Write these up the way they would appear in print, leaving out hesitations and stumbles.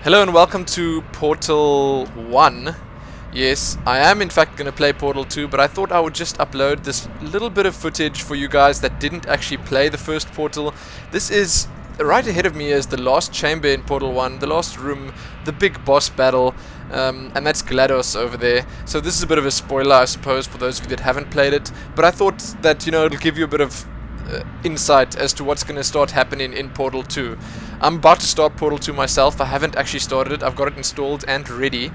Hello and welcome to Portal 1. Yes, I am in fact going to play Portal 2, but I thought I would just upload this little bit of footage for you guys that didn't actually play the first Portal. This is right ahead of me as the last chamber in Portal 1, the last room, the big boss battle, and that's GLaDOS over there. So this is a bit of a spoiler, I suppose, for those of you that haven't played it, but I thought that, it'll give you a bit of insight as to what's going to start happening in Portal 2. I'm about to start Portal 2 myself. I haven't actually started it. I've got it installed and ready,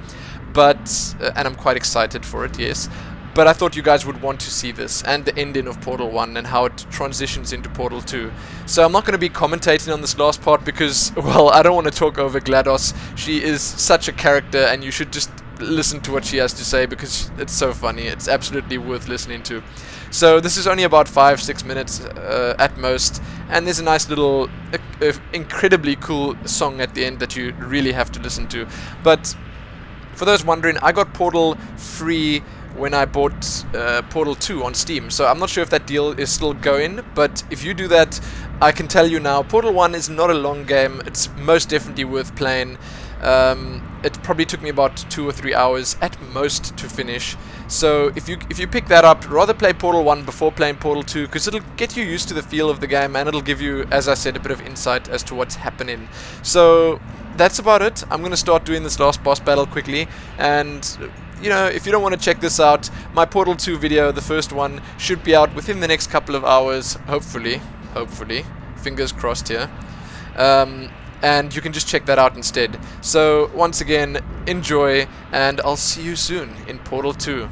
but and I'm quite excited for it, yes. But I thought you guys would want to see this and the ending of Portal 1 and how it transitions into Portal 2. So I'm not going to be commentating on this last part because, well, I don't want to talk over GLaDOS. She is such a character and you should just listen to what she has to say because it's so funny. It's absolutely worth listening to. So this is only about 5-6 minutes at most, and there's a nice little incredibly cool song at the end that you really have to listen to. But for those wondering, I got Portal free when I bought Portal 2 on Steam, so I'm not sure if that deal is still going, but if you do that, I can tell you now, Portal 1 is not a long game. It's most definitely worth playing. It probably took me about 2 or 3 hours at most to finish. So if you pick that up, rather play Portal 1 before playing Portal 2, because it'll get you used to the feel of the game and it'll give you, as I said, a bit of insight as to what's happening. So that's about it. I'm going to start doing this last boss battle quickly, and if you don't want to check this out, my Portal 2 video, the first one, should be out within the next couple of hours, hopefully, fingers crossed here. And you can just check that out instead. So once again, enjoy, and I'll see you soon in Portal 2.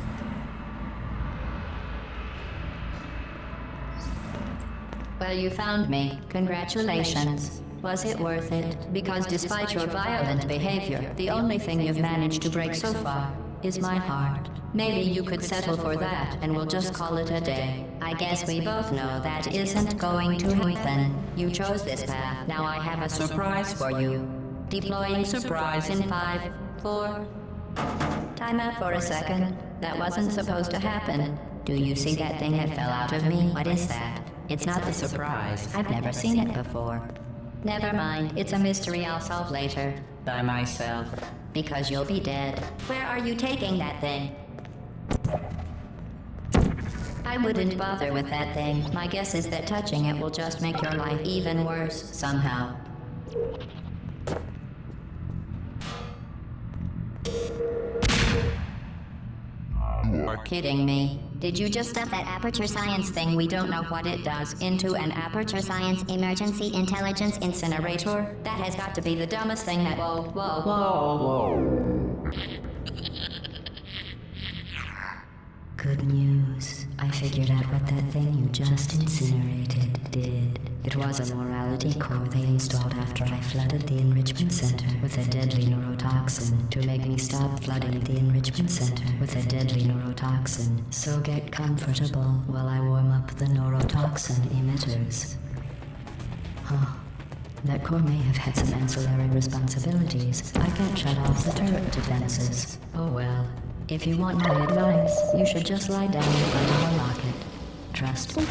Well, you found me. Congratulations. Was it worth it? Because despite your violent behavior, the only thing you've managed to break so far is my heart. Maybe you could settle for that, and we'll just call it a day. I guess we both know that isn't going to happen. You chose this path. Now I have a surprise for you. Deploying surprise in 5, 4... Time out for a second. That wasn't supposed to happen. Do you see that thing that fell out of me? What is that? It's not the surprise. I've never seen it before. Never mind. It's a mystery I'll solve later. By myself. Because you'll be dead. Where are you taking that thing? I wouldn't bother with that thing. My guess is that touching it will just make your life even worse, somehow. You're kidding me. Did you just stuff that Aperture Science thing, we don't know what it does, into an Aperture Science Emergency Intelligence Incinerator? That has got to be the dumbest thing that... Whoa. Good news. I figured out what that thing you just incinerated did. It was a morality core they installed after I flooded the enrichment center with a deadly neurotoxin to make me stop flooding the enrichment center with a deadly neurotoxin. So get comfortable while I warm up the neurotoxin emitters. Huh. That core may have had some ancillary responsibilities. I can't shut off the turret defenses. Oh well. If you want my advice, you should just lie down in front of a rocket. Trust me.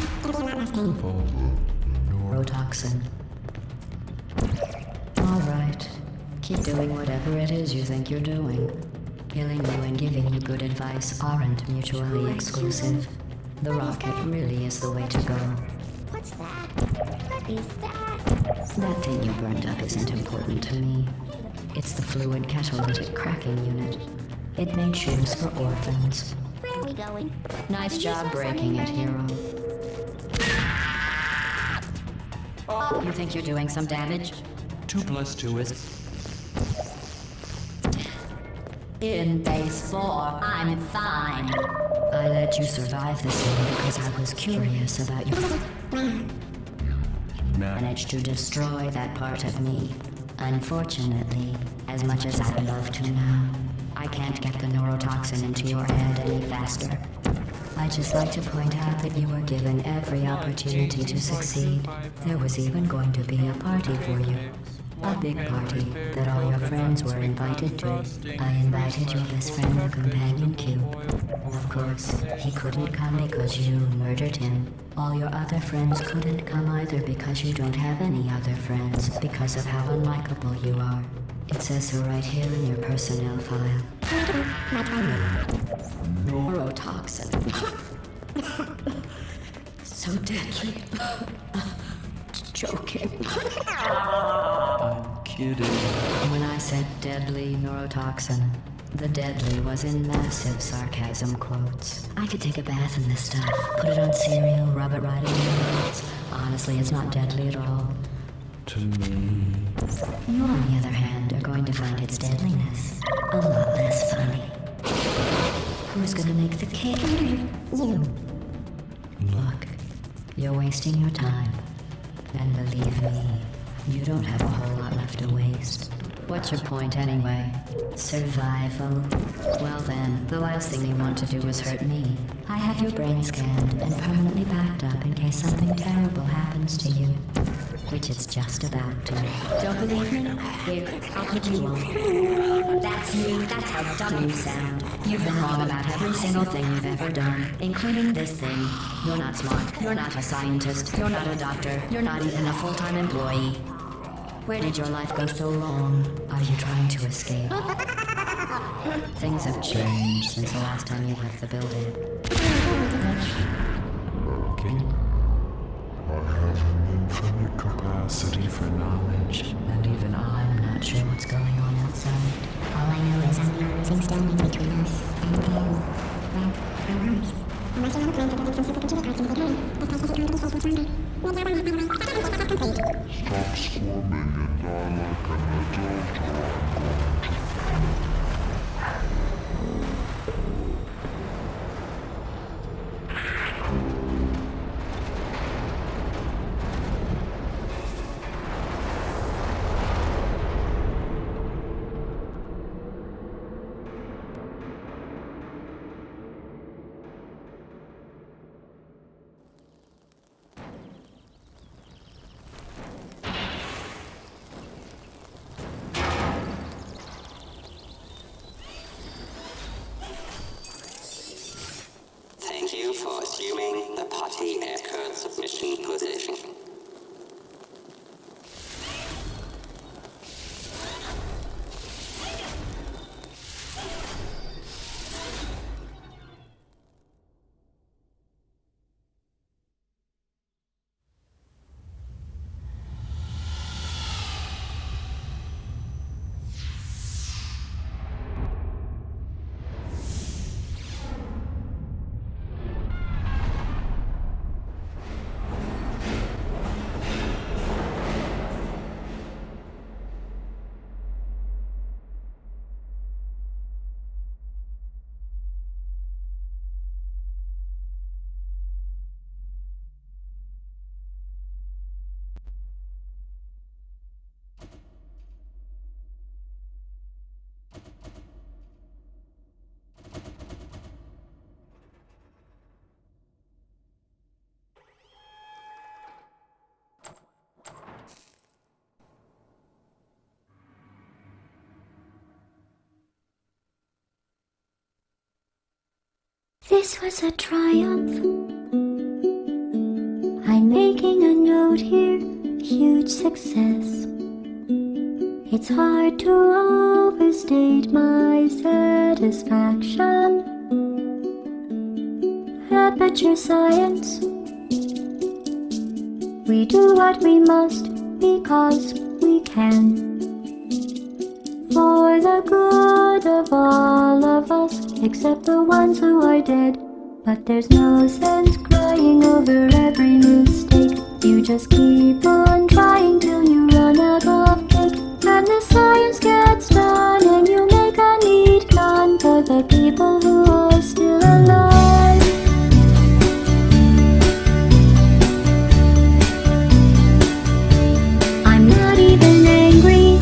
Neurotoxin. Alright. Keep doing whatever it is you think you're doing. Killing you and giving you good advice aren't mutually exclusive. The rocket really is the way to go. What's that? What is that? That thing you burned up isn't important to me. It's the fluid catalytic cracking unit. It made shoes for orphans. Where are we going? Nice job breaking it, hero. You think you're doing some damage? 2 + 2 is... In base 4, I'm fine. I let you survive this one because I was curious about you. Managed to destroy that part of me. Unfortunately, as much as I'd love to now, I can't get the neurotoxin into your head any faster. I'd just like to point out that you were given every opportunity to succeed. There was even going to be a party for you. A big party that all your friends were invited to. I invited your best friend, the Companion Cube. Of course, he couldn't come because you murdered him. All your other friends couldn't come either because you don't have any other friends, because of how unlikable you are. It says so right here in your personnel file. Neurotoxin. So deadly. Joking. I'm kidding. When I said deadly neurotoxin, the deadly was in massive sarcasm quotes. I could take a bath in this stuff, put it on cereal, rub it right in your nose. Honestly, it's not deadly at all. To me. You, on the other hand, are going to find its deadliness a lot less funny. Who's gonna make the cake? You. Look, you're wasting your time. And believe me, you don't have a whole lot left to waste. What's your point anyway? Survival? Well then, the last thing you want to do is hurt me. I have your brain scanned and permanently backed up in case something terrible happens to you. Which it's just about to. Don't believe me? Here, I'll put you on. That's you. That's how dumb you sound. You've been wrong about every single thing you've ever done, including this thing. You're not smart. You're not a scientist. You're not a doctor. You're not even a full-time employee. Where did your life go so wrong? Are you trying to escape? Things have changed since the last time you left the building. Okay. I have an infinite capacity for knowledge, and even I'm not sure what's going on outside. All I know is I'm the rising stone in between us and them. Well, our lives. I'm actually on a plan for building some supercomputer parts in the Big Bang. This place has a counter space one day. Well, Java, by the way, that's complete. Stop squirming and die like an adult or I'm going to. Thank you for assuming the Potty Aircurrent submission position. This was a triumph. I'm making a note here, huge success. It's hard to overstate my satisfaction. Aperture science. We do what we must because we can. For the good of all of us, except the ones who are dead. But there's no sense crying over every mistake. You just keep on trying till you run out of cake. And the science gets done and you make a neat gun for the people who are still alive. I'm not even angry.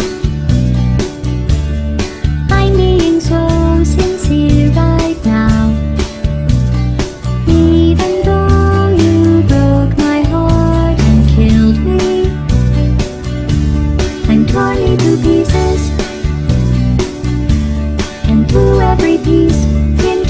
I'm being so sincere right now. Even though you broke my heart and killed me and tore me to pieces, and threw every piece into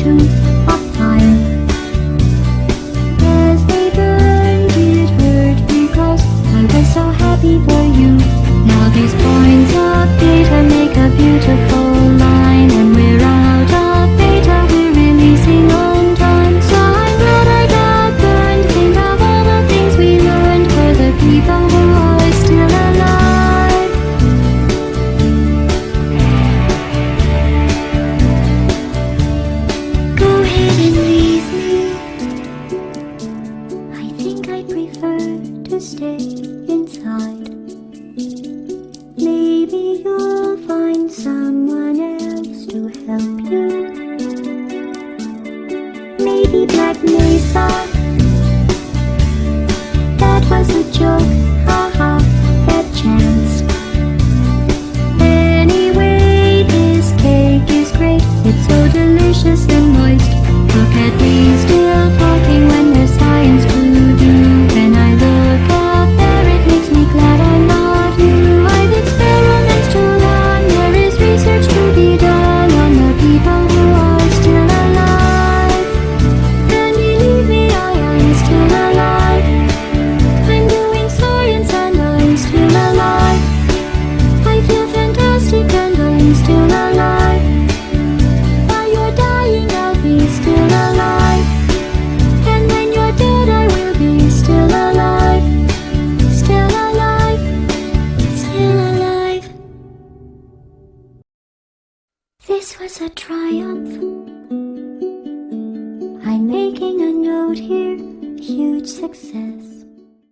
delicious and moist. Look at me still talking when there's science to do. When I look up there, it makes me glad I'm not you. I've experiments to run, there is research to be done on the people who are still alive. And believe me, I am still alive. I'm doing science and I'm still alive. I feel fantastic and I'm still alive. While you're dying, I'll be still alive. And when you're dead, I will be still alive. Still alive. Still alive. This was a triumph. I'm making a note here. Huge success.